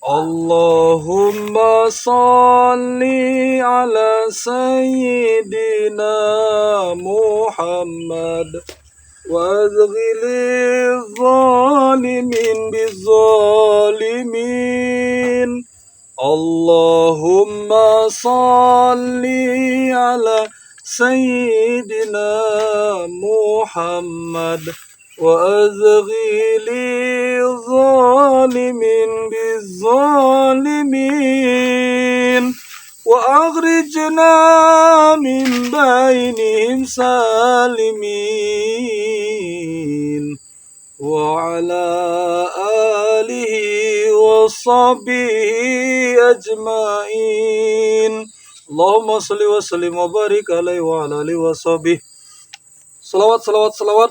Allahumma salli ala sayyidina Muhammad wa adghili zalimin bizzalimin. Allahumma salli ala sayyidina Muhammad wa azghili zalimin bizzalimin wa akhrijna min bainihim salimin wa ala alihi wa sahbihi ajmain. Allahumma salli wa sallim wa barik alaihi wa ala alihi wa sahbihi. Salawat,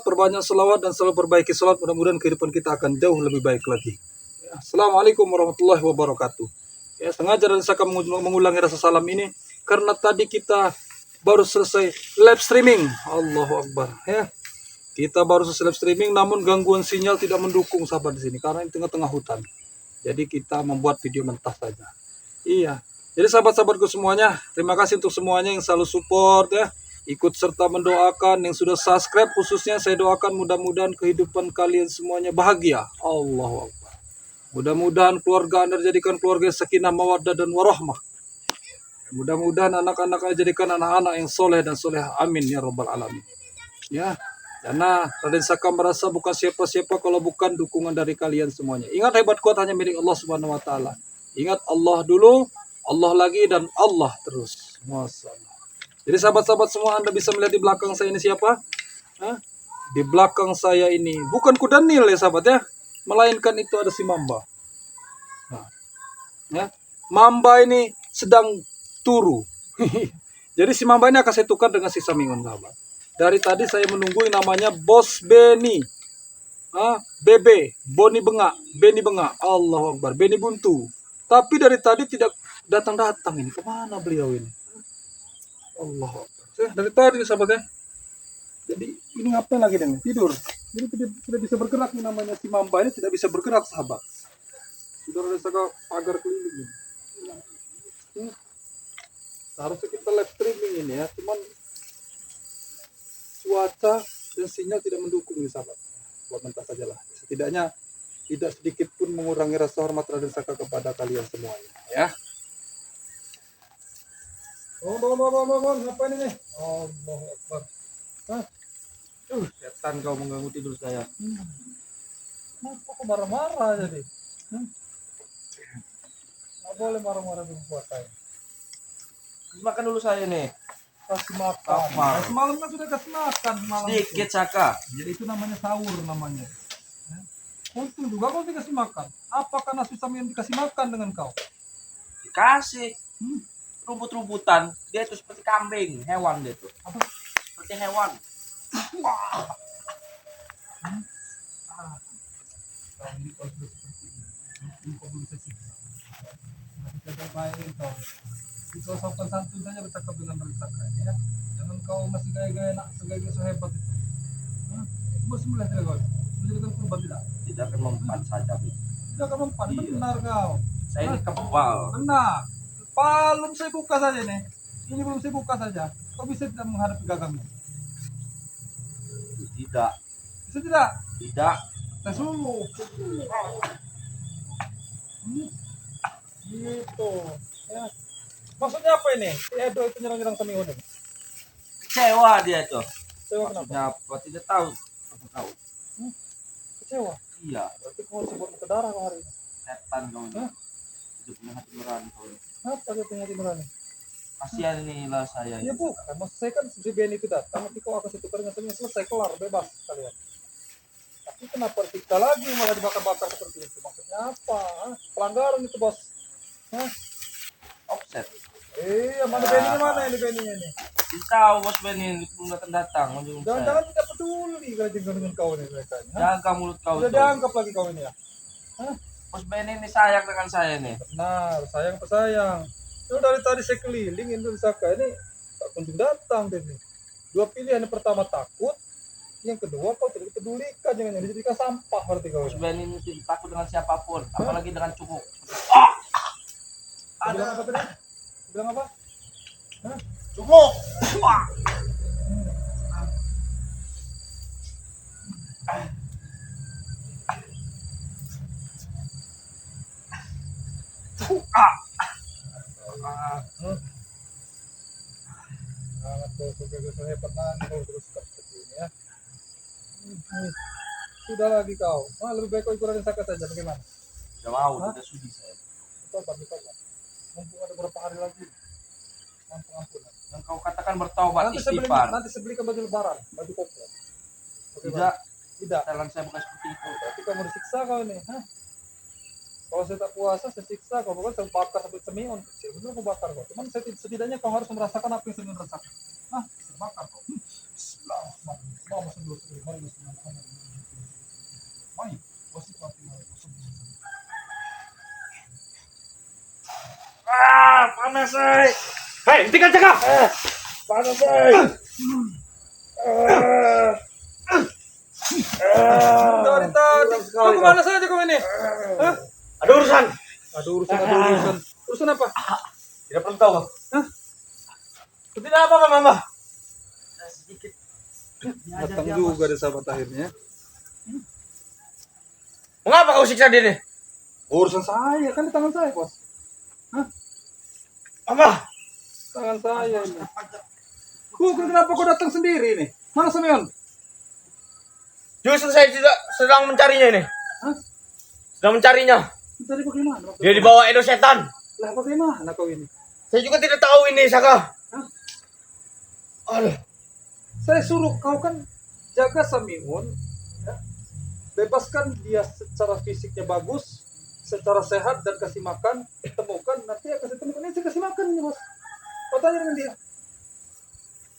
perbanyak salawat dan selalu perbaiki salawat. Mudah-mudahan kehidupan kita akan jauh lebih baik lagi. Ya, Assalamualaikum warahmatullahi wabarakatuh. Ya, sengaja dan saya akan mengulangi rasa salam ini karena tadi kita baru selesai live streaming. Allahu Akbar. Ya, kita baru selesai live streaming, namun gangguan sinyal tidak mendukung sahabat di sini karena di tengah-tengah hutan. Jadi kita membuat video mentah saja. Iya. Jadi sahabat-sahabatku semuanya, terima kasih untuk semuanya yang selalu support ya. Ikut serta mendoakan yang sudah subscribe, khususnya saya doakan mudah-mudahan kehidupan kalian semuanya bahagia. Allahu Akbar. Mudah-mudahan keluarga Anda dijadikan keluarga sakinah mawaddah dan warahmah. Mudah-mudahan anak-anak Anda jadikan anak-anak yang soleh dan soleh. Amin ya rabbal alamin. Ya, karena Raden Saka merasa bukan siapa-siapa kalau bukan dukungan dari kalian semuanya. Ingat, hebat kuat hanya milik Allah Subhanahu wa taala. Ingat, Allah dulu, Allah lagi, dan Allah terus. Masyaallah. Jadi sahabat-sahabat semua, Anda bisa melihat di belakang saya ini siapa? Hah? Di belakang saya ini bukan kuda Nil ya sahabat ya, melainkan itu ada si Mamba. Nah, ya, Mamba ini sedang turu. Jadi si Mamba ini akan saya tukar dengan si Samingun sahabat. Dari tadi saya menunggu yang namanya Bos Beni, Bebe, Boni Bengak, Beni Bengak, Allahu Akbar, Beni Buntu. Tapi dari tadi tidak datang-datang ini. Kemana beliau ini? Allah, dari tadi sahabat ya. Jadi ini ngapain lagi dengan tidur? Jadi tidak bisa bergerak, ini namanya si Mamba ini tidak bisa bergerak sahabat. Sudah ada pagar keliling ini. Harusnya kita live streaming ini ya, cuman cuaca dan sinyal tidak mendukung nih sahabat. Buat mentah sajalah. Setidaknya tidak sedikit pun mengurangi rasa hormat Raden Saka kepada kalian semuanya ya. Bangun, ngapain ini? Allahu Akbar. Setan kau mengganggu tidur saya. Kenapa kok marah-marah jadi? Nggak boleh marah-marah di puasa. Makan dulu saya nih. Kasih makan. Nah, semalam kan sudah kasih makan semalam. Sedikit Saka. Jadi itu namanya sahur namanya. Untung juga kau dikasih makan. Apakah nasi Samingun dikasih makan dengan kau? Dikasih. Rumput-rumputan, dia itu seperti kambing, hewan dia itu. Seperti hewan. Kau sopan santun saja bercakap dengan bersaka ya. Jangan kau masih gaya-gaya nak segaya sehebat itu. Masih melihat kau. Menjadikan kurban tidak? Tidak akan mempan saja. Tidak akan mempan, benar kau. Saya ini kebal. Benar. Belum saya buka saja nih. Ini belum saya buka saja. Kau bisa tidak menghadapi gagangnya? Tidak. Bisa tidak? Tidak. Tes dulu. Gitu. Ya. Maksudnya apa ini? Edo itu nyerang-nyerang Samingun ini. Kecewa dia itu. Kecewa kenapa? Apa? Tidak tahu. Apa tahu? Kecewa. Iya. Berarti kau sebut ke darah kau hari ini. Setan kau ini. Hidup punya hati nurani kau ini. Apa dia punya timurani? Kasihan inilah saya. Iya bukan. Maksud saya kan si BN itu datang. Nanti kau akan setukar dengan Samingun, selesai, kelar, bebas kalian. Tapi kenapa kita lagi malah dibakar-bakar seperti itu? Maksudnya apa? Pelanggaran itu bos. Offset. Mana Benny mana ini Benny ini? Tidak tahu bos Ben ini belum datang. Jangan-jangan tidak peduli kalau tinggal dengan kau ini mereka. Jaga mulut kau. Sudah dianggap lagi kau ini ya? Bos Ben ini sayang dengan saya nih. Benar, sayang pesayang. Itu dari tadi saya keliling itu Saka ini tak kunjung datang Benny. Dua pilihan, yang pertama takut, yang kedua kau tidak dipedulikan, jangan dijadikan sampah berarti kau. Bos Ben ini tidak takut dengan siapapun, apalagi dengan cukuk. Bilang apa tadi? Bilang apa? Hah? Sumuk. Wah. Sangat kau hebat nanti kau terus seperti ini ya. Sudah lagi kau. Lebih baik kau ikut Raden Saka saja. Bagaimana? Gak mau, tidak sudi saya. Coba. Mumpung ada beberapa hari lagi. Ampun. Yang kau katakan bertaubat istighfar. Nanti saya belikan baju lebaran, baju koko. Tidak. Talent saya bukan seperti itu. Berarti kamu disiksa kau ini. Hah? Kalau saya tak puasa, saya siksa kau. Bukan saya bakar sampai semion. Benar aku bakar kau. Cuman setidaknya kau harus merasakan apa yang semion rasakan. Hah? Saya bakar kau. Panas saya. Hei, hentikan cakap. Panas saya. Dari tadi. Kau kemana saja kau ini? Hah? Ada urusan. Ada urusan. Urusan apa? Tidak perlu tahu. Hah? Tidak apa, Mama. Sedikit. Datang juga ada sahabat akhirnya. Mengapa kau siksa diri? Urusan saya, kan di tangan saya, bos. Hah? Apa? Tangan saya ini. Kenapa kau datang sendiri ini? Mana Semion? Justru saya sedang mencarinya ini. Hah? Sedang mencarinya. Tadi bagaimana? Dia dibawa Edo setan. Lah bagaimana kau ini? Saya juga tidak tahu ini, Saka. Hah? Aduh. Saya suruh kau kan jaga Samiun, ya. Bebaskan dia secara fisiknya bagus, secara sehat dan kasih makan, temukan nanti ya kasih temukan ini saya kasih makan nih bos. Kau tanya dengan dia.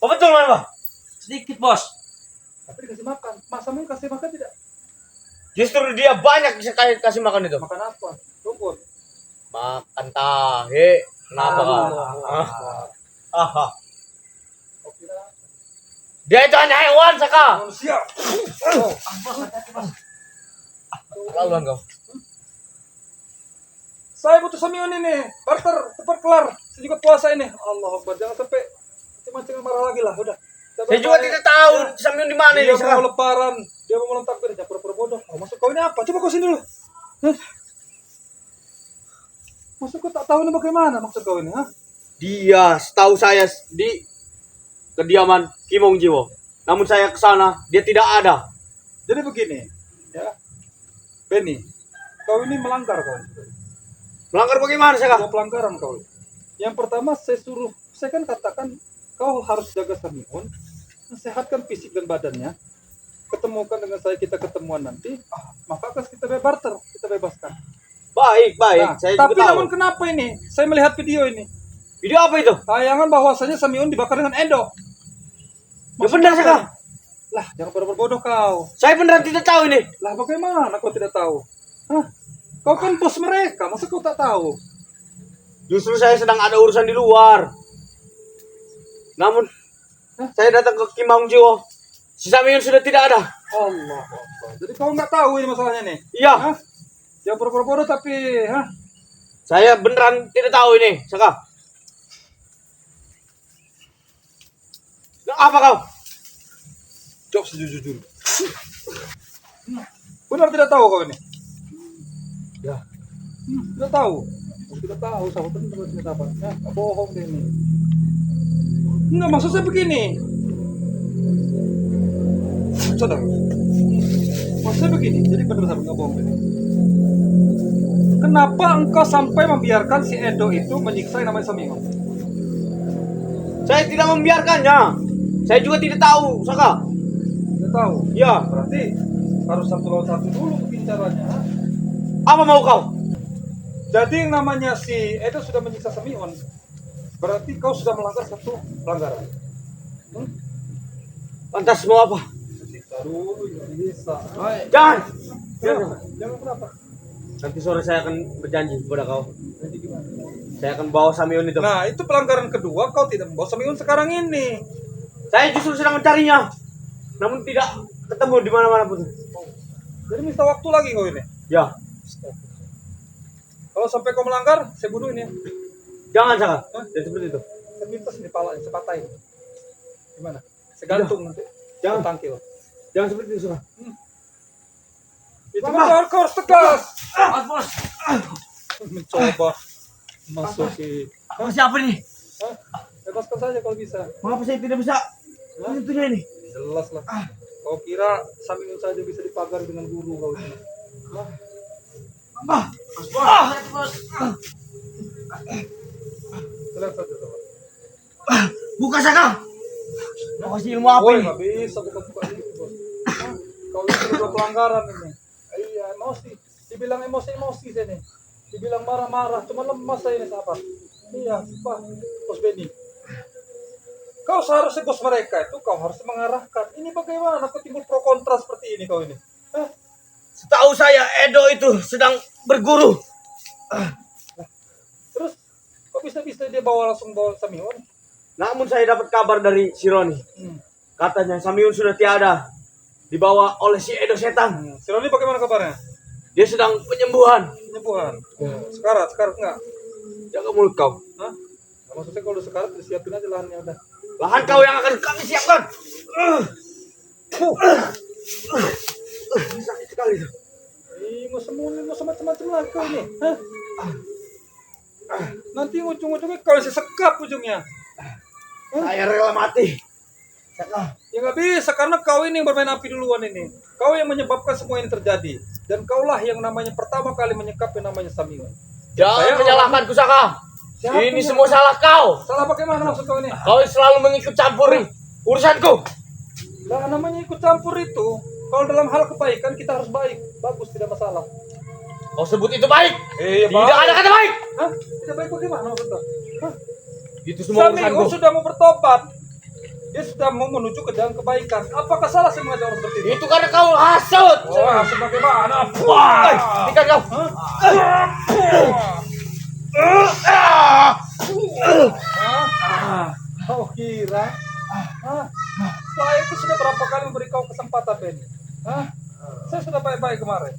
Oh betul, Mama. Sedikit, Bos. Tapi dikasih makan. Mas Samiun kasih makan tidak? Justru dia banyak kasih makan itu. Makan apa? Rumput. Makan tahe. Kenapa, Kak? Aha. Kau kira Dia itu hanya hewan, Saka. manusia? Laluan kau. Saya butuh Samiun ini. Barter, cepat kelar. Saya juga puasa ini. Allah Akbar. Jangan sampai macam-macam marah lagi lah. Udah. Saya juga tidak tahu Samiun di mana ini, Dia mau Saka. lebaran. Dia mau malam takbir. Jangan pura-pura bodoh. Oh, maksud kau ini apa? Coba kau sini dulu. Hah? Maksud kau tak tahu ini bagaimana maksud kau ini? Hah? Dia, setahu saya di kediaman Kimong Jiwo. Namun saya ke sana, dia tidak ada. Jadi begini. Ya. Benny. Kau ini melanggar kau. Melanggar bagaimana, Saka? Dua pelanggaran kau. Yang pertama saya kan katakan kau harus jaga Samiun, sehatkan fisik dan badannya, ketemukan dengan saya kita ketemuan nanti, maka akan kita barter, kita bebaskan. Baik. Nah, Saya tapi juga tahu. namun kenapa ini? Saya melihat video ini, Video apa itu? tayangan bahwasanya Samiun dibakar dengan Endo. Ya benar, Saka. Lah, jangan berbodoh kau. Saya beneran tidak tahu ini. Lah, bagaimana kau tidak tahu? Hah? Kau kan bos mereka, masa kau tak tahu? Justru saya sedang ada urusan di luar. Namun, saya datang ke Kimong Jiwo. Si Samiun sudah tidak ada. Allah Akbar. Jadi kau nggak tahu ini masalahnya nih? Iya. Hah? Jangan berbodoh tapi, hah? Saya beneran tidak tahu ini, Saka. Apa kau? Jawab sejujur. Benar tidak tahu kau ini? Ya. Tidak tahu. Tidak tahu, sahabat benar tidak dapat. Ya, bohong deh ini. Enggak, maksud saya begini. Saudara. Maksud saya begini, jadi benar sahabat nggak bohong ini. Kenapa engkau sampai membiarkan si Edo itu menyiksa yang namanya Samiun? Saya tidak membiarkannya. Saya juga tidak tahu, Saka. Tidak tahu. Ya, Berarti harus satu lawan satu dulu bicaranya. apa mau kau? Jadi yang namanya si Edo sudah menyiksa Samiun. Berarti kau sudah melanggar satu pelanggaran. Lantas mau apa? Siksa dulu, ya bisa. Jangan. Jangan kenapa? Nanti sore saya akan berjanji kepada kau. Nanti gimana? Saya akan bawa Samiun itu. Nah, itu pelanggaran kedua. Kau tidak membawa Samiun sekarang ini. Saya justru sedang mencarinya. Namun tidak ketemu di mana-mana pun. Jadi minta waktu lagi kau ini. Ya. Kalau sampai kau melanggar, saya bunuh ini. Jangan Saka. Hah? Jangan seperti itu. Sepintas di palanya, sepatahin. Gimana? Segantung nanti. Jangan. Tangkil. Jangan seperti itu Saka. Itu mah kau harus tegas. Bos. Mencoba masuki. Apa siapa nih? Hah? Bebaskan saja kalau bisa. Mengapa saya tidak bisa menyentuhnya ini? Jelas lah. Kau kira Samiun saja bisa dipagar dengan guru kau ini? Hah? Bos. Jelas saja coba. Buka Saka. Mau kasih ilmu apa Boleh ini? nggak bisa buka-buka gitu bos. Hah? Kau ini udah pelanggaran ini. Iya emosi. Dibilang emosi sini. Dibilang marah-marah. Cuma lemas saya ini sahabat. Iya, Pak. Bos Benny. Kau seharusnya bos mereka itu kau harus mengarahkan. Ini bagaimana kau timbul pro kontra seperti ini kau ini? Hah? Setahu saya Edo itu sedang berguru. Terus kok bisa-bisa dia langsung bawa Samiun? Namun saya dapat kabar dari si Roni. Hmm. Katanya Samiun sudah tiada. Dibawa oleh si Edo setan. Si Roni bagaimana kabarnya? Dia sedang penyembuhan. Penyembuhan. Sekarat enggak? Jaga mulut kau. Hah? Nah, maksudnya kalau udah sekarat disiapin aja lahannya udah. Lahan kau yang akan kami siapkan. Sakit sekali. Mau macam-macam lagi kau ini. Hah? Nanti ujung-ujungnya kau isi sekap ujungnya. Saya rela mati. Ya nggak bisa karena kau ini yang bermain api duluan ini. Kau yang menyebabkan semua ini terjadi. Dan kaulah yang namanya pertama kali menyekap yang namanya Samiun. Jangan menyalahkanku Saka. Siapa Ini yang- semua salah kau. Salah bagaimana maksud kau ini? Kau selalu mengikut campuri urusanku. Lah namanya ikut campur itu. Kalau dalam hal kebaikan kita harus baik. Bagus, tidak masalah. Kau sebut itu baik. Iya, Tidak ada kata baik. Hah? Tidak baik bagaimana maksudnya? Hah? Itu semua Samiun urusanku. sudah mau bertobat. Dia sudah mau menuju ke jalan kebaikan. Apakah salah saya mengajak orang seperti itu? Itu karena kau hasut. Wah, sebagaimana? Wah, ikan kau. Kau kira? Hah? Saya itu sudah berapa kali memberi kau kesempatan, Ben? Hah? Saya sudah baik-baik kemarin.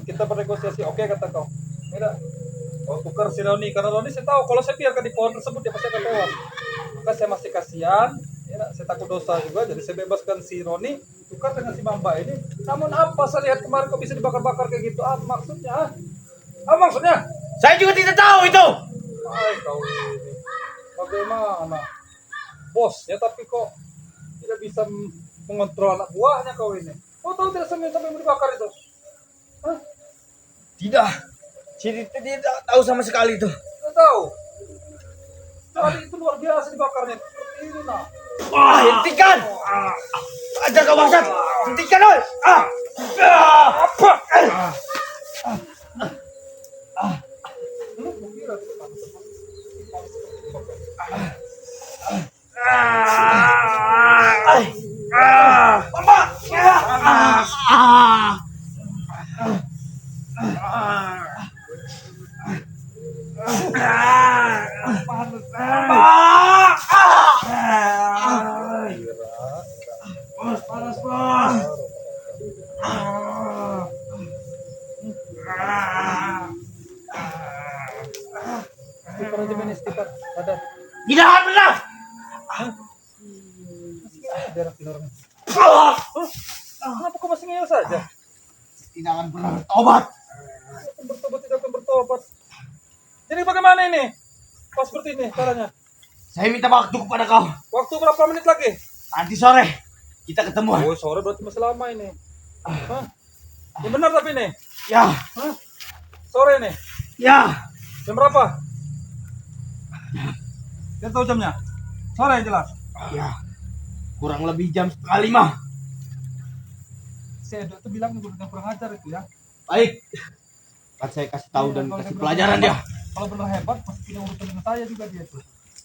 Kita bernegosiasi, oke kata kau. Tidak. Kau tukar si Roni, karena Roni saya tahu kalau saya biarkan di pohon tersebut dia pasti akan tewas. Maka saya masih kasihan. Ya, saya takut dosa juga, jadi saya bebaskan si Roni, tukar dengan si Mamba ini. Namun apa saya lihat kemarin kok bisa dibakar-bakar kayak gitu? Maksudnya? Maksudnya? Saya juga tidak tahu itu. Hai kau ini. Bagaimana? Bos ya tapi kok tidak bisa mengontrol anak buahnya kau ini. Kau tahu tidak sampai dibakar itu? Hah? Tidak. Saya tidak tahu sama sekali itu. Tidak tahu. Tadi itu luar biasa dibakarnya. Seperti ini nah. Wah, hentikan. Ajar kau bangsat. Hentikan, oi. Apa? Kukira itu Panas, bos. Istighfar aja men, istighfar. Ada. Tidak pernah. Ada orangnya. Kenapa kau masih ngeyel saja? Tidak akan pernah bertobat. Bertobat tidak akan bertobat. Jadi bagaimana ini? Pas seperti ini caranya. Saya minta waktu kepada kau. Waktu berapa menit lagi? Nanti sore kita ketemu. Oh, sore berarti masih lama ini. Hah? Yang benar tapi ini. Ya, Hah? Sore ini. ya. Jam berapa? Dia tahu jamnya. Sore jelas. Ya. Kurang lebih jam 4:30. Si Edo itu bilang gue udah kurang ajar itu ya. Baik. Kan saya kasih tahu dan Kalau kasih dia pelajaran benar dia. hebat, kalau benar hebat pasti punya urusan dengan saya juga dia itu.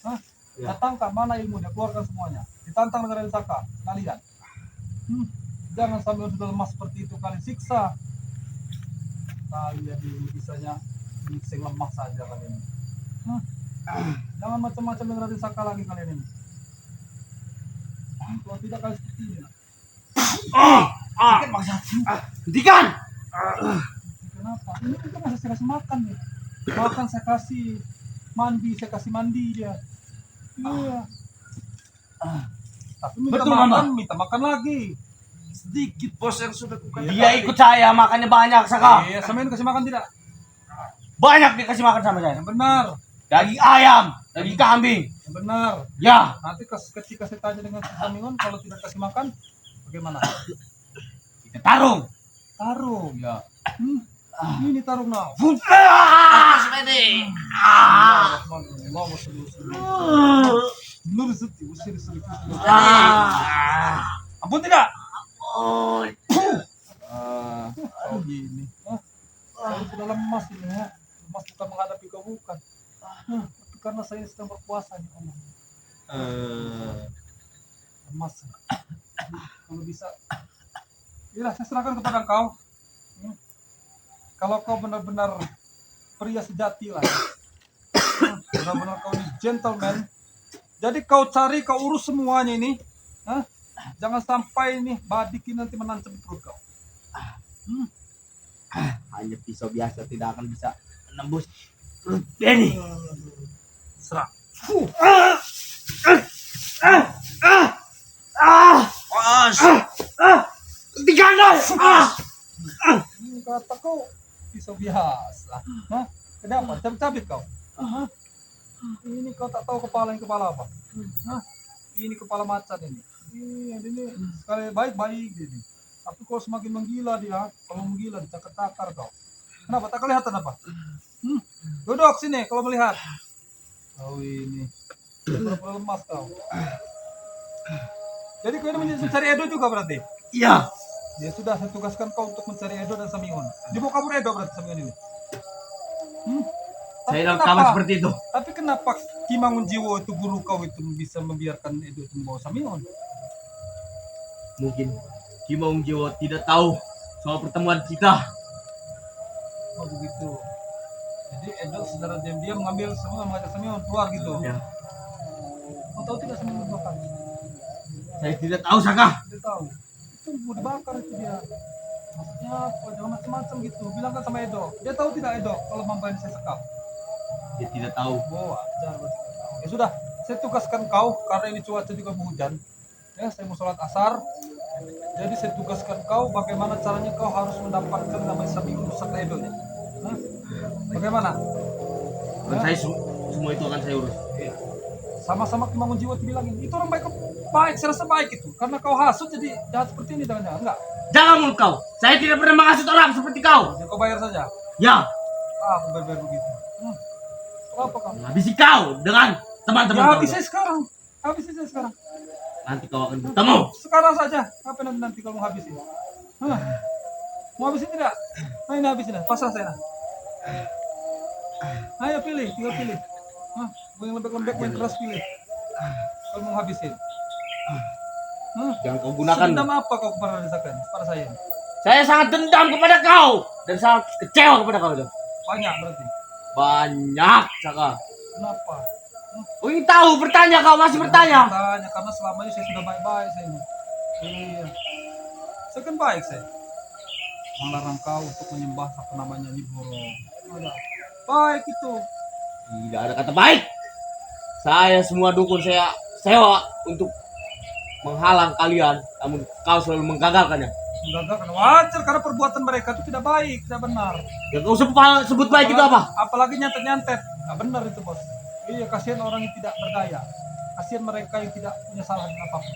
Hah? Ya. Datangkan mana ilmunya, keluarkan semuanya. Ditantang dengan Raden Saka, kalian. Jangan sampai sudah lemah seperti itu kalian siksa. Kalian ini bisanya mixing lemah saja kalian. Jangan macam-macam dengan Raden Saka lagi kalian ini. Kalau tidak kalian seperti ini. Hentikan bangsa. Hentikan. Kenapa? Ini kita masih saya kasih makan nih. Makan saya kasih. Mandi, saya kasih mandi dia. Iya. Tapi minta Betul, makan, Mama. minta makan lagi. Sedikit bos yang sudah kukatakan. Dia ikut saya makannya banyak Saka. Iya, sama ini kasih makan tidak? Banyak dikasih makan sama saya. Yang benar, Daging ayam, daging kambing. yang benar. Ya, Nanti ketika saya tanya dengan si Samingon, kalau tidak kasih makan, bagaimana? kita tarung. Tarung. Ya. Ini tarung now. Ampun tidak? Oh gini. Saya sudah lemas ini ya. Lemas bukan menghadapi kau bukan. Tapi karena saya sedang berpuasa ya Allah. Lemas. Kalau bisa, ya saya serahkan kepada kau. Kalau kau benar-benar pria sejati lah, benar-benar kau ini gentleman. Jadi kau cari, kau urus semuanya ini. Jangan sampai ini badikin nanti menancap perut kau. Hanya pisau biasa tidak akan bisa menembus perut Benny. Serah. Diganas. Kata kau pisau biasa. Kenapa? Cabit kau. Ini kau tak tahu kepala apa? Ini kepala macan ini. Ini sekali baik-baik ini. Tapi kalau semakin menggila dia, kalau menggila dicakar-cakar kau. Kenapa? Tak kelihatan apa? Duduk sini kalau melihat. Oh ini. Pura-pura lemas kau. Jadi kau ini mencari Edo juga berarti? Iya. Ya sudah, saya tugaskan kau untuk mencari Edo dan Samingon. Dia mau kabur Edo berarti Samingon ini. Saya dalam kamar seperti itu. Tapi kenapa Kimangunjiwo itu guru kau itu bisa membiarkan Edo itu membawa Samingon? Mungkin Kimangunjiwo tidak tahu soal pertemuan kita. Oh begitu. Jadi Edo secara diam-diam mengambil Samingon, mengajak Samingon keluar gitu. Ya. Kau tahu tidak Samingon bakar? Saya tidak tahu Saka. Tidak tahu. Itu mau dibakar itu dia. Maksudnya apa? Jangan macam-macam gitu. Bilangkan sama Edo. Dia tahu tidak Edo kalau Mamba ini saya sekap? Dia tidak tahu. Oh, ajar berarti nggak tahu. Ya sudah, saya tugaskan kau karena ini cuaca juga hujan. Ya, saya mau sholat asar. Jadi saya tugaskan kau bagaimana caranya kau harus mendapatkan nama Samingon beserta Edo-nya. Bagaimana? Dan saya semua itu akan saya urus. Iya. Sama-sama Kimangunjiwo itu bilangin, itu orang baik, saya rasa baik itu. Karena kau hasut jadi jahat seperti ini jangan enggak. Jangan mulut kau. Saya tidak pernah menghasut orang seperti kau. Jadi kau bayar saja. Ya, Aku bayar begitu. Apa kamu? habisi kau dengan teman-teman Ya kau. habis saya sekarang. Habis saja sekarang. Nanti kau akan bertemu. Sekarang saja. Apa nanti kalau mau habisin? Mau habisin tidak? Nah ini habisin. Pasrah saya. Ayo pilih, tinggal pilih. Yang lembek-lembek, yang keras pilih. Kalau mau habisin. Jangan kau gunakan. Dendam apa kau kepada pada saya? Saya sangat dendam kepada kau dan sangat kecewa kepada kau itu. Banyak berarti. Banyak, Saka. Kenapa? Oh, ingin tahu, bertanya kau masih bertanya. Bertanya karena selama ini saya sudah baik-baik saya ini. Iya. Saya kan baik saya. Melarang kau untuk menyembah apa namanya Niboro. Baik itu. Tidak ada kata baik. Saya semua dukun saya sewa untuk menghalang kalian, namun kau selalu menggagalkannya. Menggagalkan wajar karena perbuatan mereka itu tidak baik, tidak benar. Yang kau sebut baik itu apa? Apalagi nyantet-nyantet. Nggak benar itu bos. Iya, kasihan orang yang tidak berdaya. Kasihan mereka yang tidak punya salah apapun.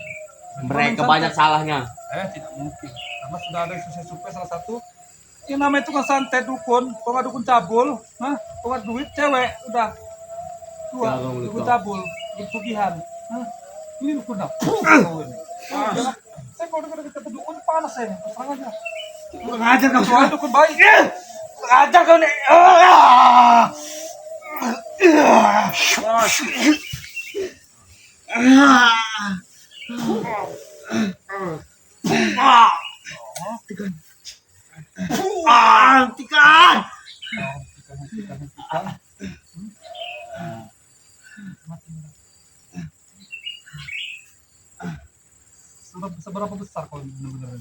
Mereka banyak salahnya. Tidak mungkin. Karena sudah ada yang survei salah satu. Yang namanya itu kan santet dukun. Kalau nggak dukun cabul, kalau nggak duit cewek, udah. Dua, dukun cabul, dukun sugihan. Ini dukun dah. Saya kalau dengar kata dukun panas saya. Terserang aja. Kurang ajar kau. Soalnya dukun baik. Kurang ajar kau nih. Hentikan. Seberapa besar kalau benar-benar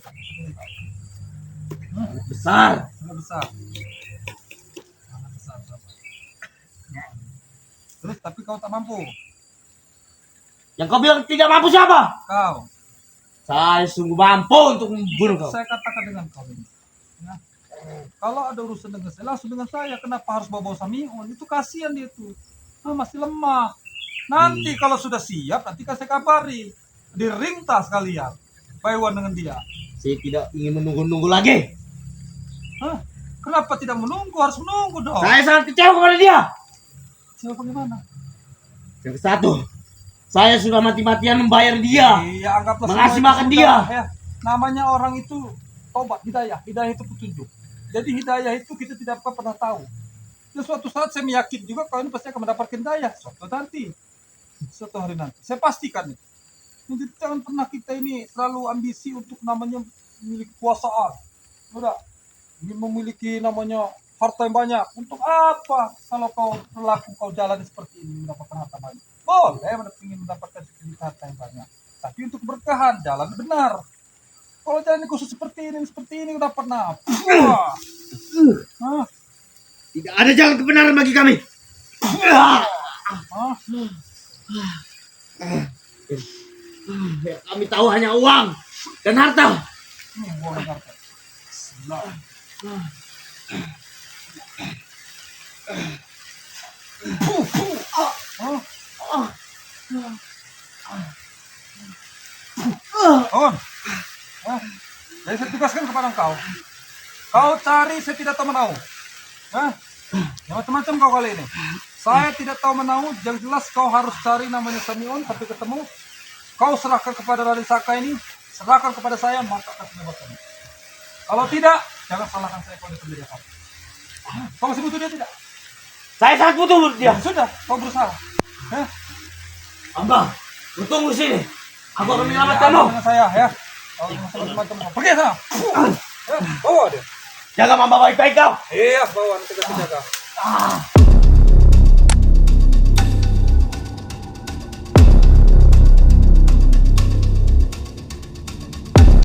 Besar. sangat besar. Sangat besar berapa? tapi kau tak mampu. Yang kau bilang tidak mampu siapa? Kau. Saya sungguh mampu untuk membunuh kau. Saya katakan dengan kau ini. Ya. Kalau ada urusan dengan saya, langsung dengan saya. Kenapa harus bawa Samion? Itu kasihan dia tuh. Masih lemah. Nanti kalau sudah siap, nanti saya kabari. Di ring tas kalian. Paiwan dengan dia. Saya tidak ingin menunggu-nunggu lagi. Hah? Kenapa tidak menunggu? Harus menunggu dong. Saya sangat kecewa kepada dia. Siapa gimana? Yang satu, saya sudah mati-matian membayar dia. Iya, anggaplah Mengasih semua itu makan sudah, dia. Ya. Namanya orang itu tobat, hidayah. Hidayah itu petunjuk. Jadi hidayah itu kita tidak pernah tahu. Dan suatu saat saya meyakin juga kalian pasti akan mendapatkan hidayah. Suatu hari nanti. Saya pastikan itu. Jadi jangan pernah kita ini terlalu ambisi untuk namanya memiliki kekuasaan. Udah, ingin memiliki namanya harta yang banyak. Untuk apa? Kalau kau berlaku, kau jalan seperti ini mendapatkan harta banyak. Boleh ingin mendapatkan harta yang banyak. Tapi untuk berkahan, jalan benar. Kalau jalan khusus seperti ini udah pernah. Tidak ada jalan kebenaran bagi kami. Yang kami tahu hanya uang dan harta. Uang dan harta. Jadi saya tugaskan kepada kau. Kau cari, saya tidak tahu menau. Yang macam-macam kau kali ini. Saya tidak tahu menau. Yang jelas kau harus cari namanya Samion sampai ketemu. Kau serahkan kepada Raden Saka ini. Serahkan kepada saya, maka akan menyebabkan. Kalau tidak, jangan salahkan saya kalau dia apa. Kau masih butuh dia tidak? Saya sangat butuh dia. Sudah, kau berusaha. Amba, bertunggu sini. Aku akan menyelamatkanmu. Dengan saya, ya. Kalau macam-macam, pergi sana. Bawa dia. Jaga Amba baik-baik kau. Iya, bawa nanti kita jaga.